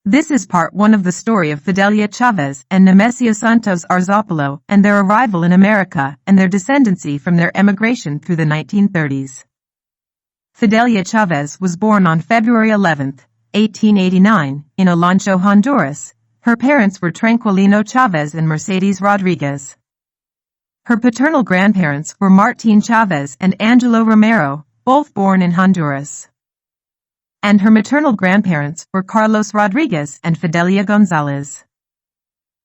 This is part 1 of the story of Fidelia Chavez and Nemesio Santos Arzapalo and their arrival in America and their descendancy from their emigration through the 1930s. Fidelia Chavez was born on February 11, 1889, in Olancho, Honduras. Her parents were Tranquilino Chavez and Mercedes Rodriguez. Her paternal grandparents were Martin Chavez and Angelo Romero, both born in Honduras. And her maternal grandparents were Carlos Rodriguez and Fidelia Gonzalez.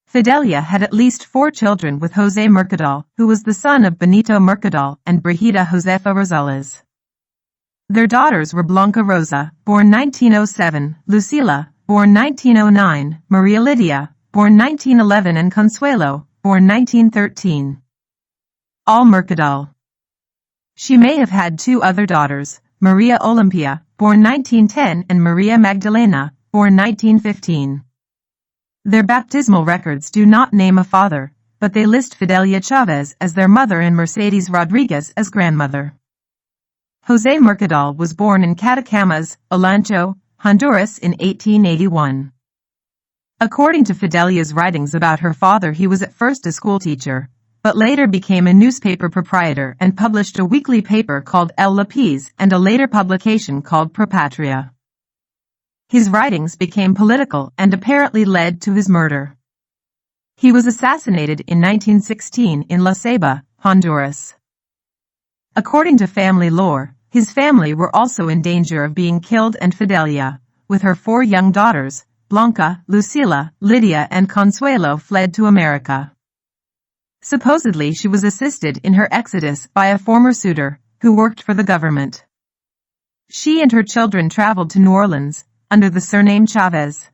Fidelia had at least 4 children with Jose Mercadal, who was the son of Benito Mercadal and Brigida Josefa Rosales. Their daughters were Blanca Rosa, born 1907, Lucila, born 1909, Maria Lydia, born 1911 and Consuelo, born 1913. All Mercadal. She may have had 2 other daughters, Maria Olimpia, born 1910 and Maria Magdalena, born 1915. Their baptismal records do not name a father, but they list Fidelia Chavez as their mother and Mercedes Rodriguez as grandmother. Jose Mercadal was born in Catacamas, Olancho, Honduras in 1881. According to Fidelia's writings about her father, he was at first a schoolteacher, but later became a newspaper proprietor and published a weekly paper called El Lápiz and a later publication called Pro Patria. His writings became political and apparently led to his murder. He was assassinated in 1916 in La Ceiba, Honduras. According to family lore, his family were also in danger of being killed, and Fidelia, with her 4 young daughters, Blanca, Lucila, Lydia and Consuelo, fled to America. Supposedly she was assisted in her exodus by a former suitor, who worked for the government. She and her children traveled to New Orleans, under the surname Chavez.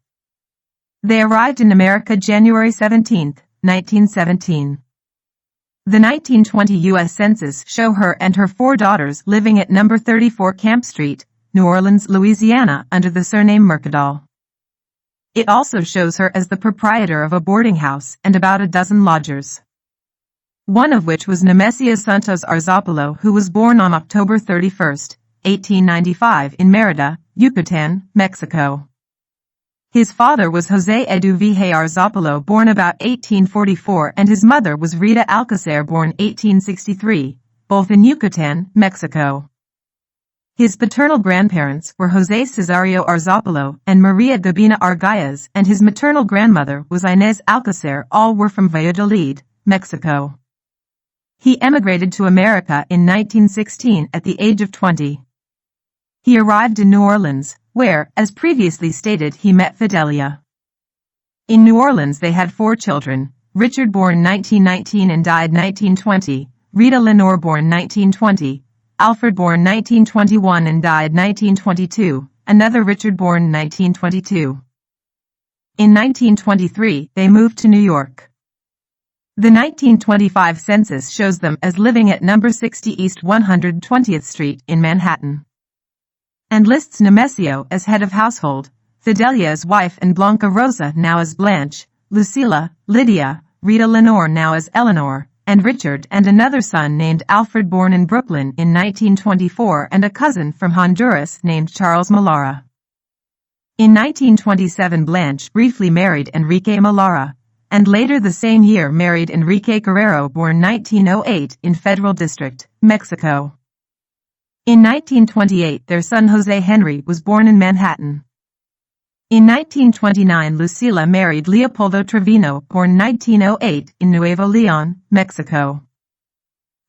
They arrived in America January 17, 1917. The 1920 U.S. Census show her and her 4 daughters living at number 34 Camp Street, New Orleans, Louisiana, under the surname Mercadal. It also shows her as the proprietor of a boarding house and about a dozen lodgers, one of which was Nemesio Santos Arzapalo, who was born on October 31, 1895 in Mérida, Yucatan, Mexico. His father was Jose Eduvige Arzapalo, born about 1844, and his mother was Rita Alcacer, born 1863, both in Yucatan, Mexico. His paternal grandparents were Jose Cesario Arzapalo and Maria Gabina Argayas, and his maternal grandmother was Inés Alcacer. All were from Valladolid, Mexico. He emigrated to America in 1916 at the age of 20. He arrived in New Orleans, where, as previously stated, he met Fidelia. In New Orleans they had 4 children: Richard, born 1919 and died 1920, Rita Lenore, born 1920, Alfred, born 1921 and died 1922, another Richard, born 1922. In 1923 they moved to New York. The 1925 census shows them as living at number 60 East 120th Street in Manhattan, and lists Nemesio as head of household, Fidelia as wife, and Blanca Rosa now as Blanche, Lucila, Lydia, Rita Lenore now as Eleanor, and Richard and another son named Alfred, born in Brooklyn in 1924, and a cousin from Honduras named Charles Malara. In 1927 Blanche briefly married Enrique Malara, and later the same year married Enrique Guerrero, born 1908 in Federal District, Mexico. In 1928 their son Jose Henry was born in Manhattan. In 1929 Lucila married Leopoldo Trevino, born 1908 in Nuevo Leon, Mexico.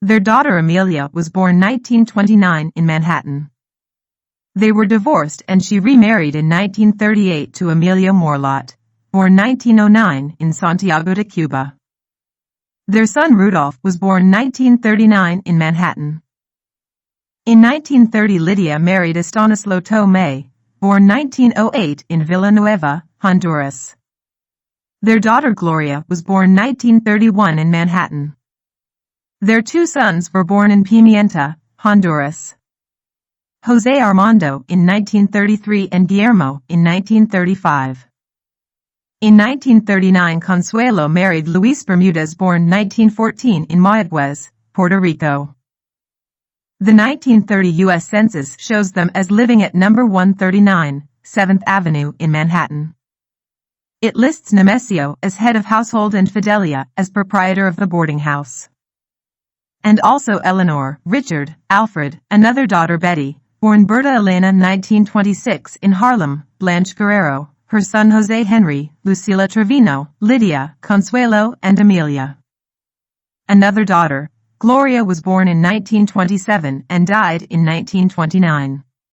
Their daughter Amelia was born 1929 in Manhattan. They were divorced and she remarried in 1938 to Emilio Morlot, born 1909 in Santiago de Cuba. Their son Rudolph was born 1939 in Manhattan. In 1930 Lydia married Estanislao Tomé, born 1908 in Villanueva, Honduras. Their daughter Gloria was born 1931 in Manhattan. Their 2 sons were born in Pimienta, Honduras: Jose Armando in 1933 and Guillermo in 1935. In 1939 Consuelo married Luis Bermudez, born 1914 in Mayagüez, Puerto Rico. The 1930 U.S. Census shows them as living at number 139, 7th Avenue in Manhattan. It lists Nemesio as head of household and Fidelia as proprietor of the boarding house. And also Eleanor, Richard, Alfred, another daughter Betty, born Berta Elena 1926 in Harlem, Blanche Guerrero, her son Jose Henry, Lucila Trevino, Lydia, Consuelo, and Amelia. Another daughter, Gloria, was born in 1927 and died in 1929.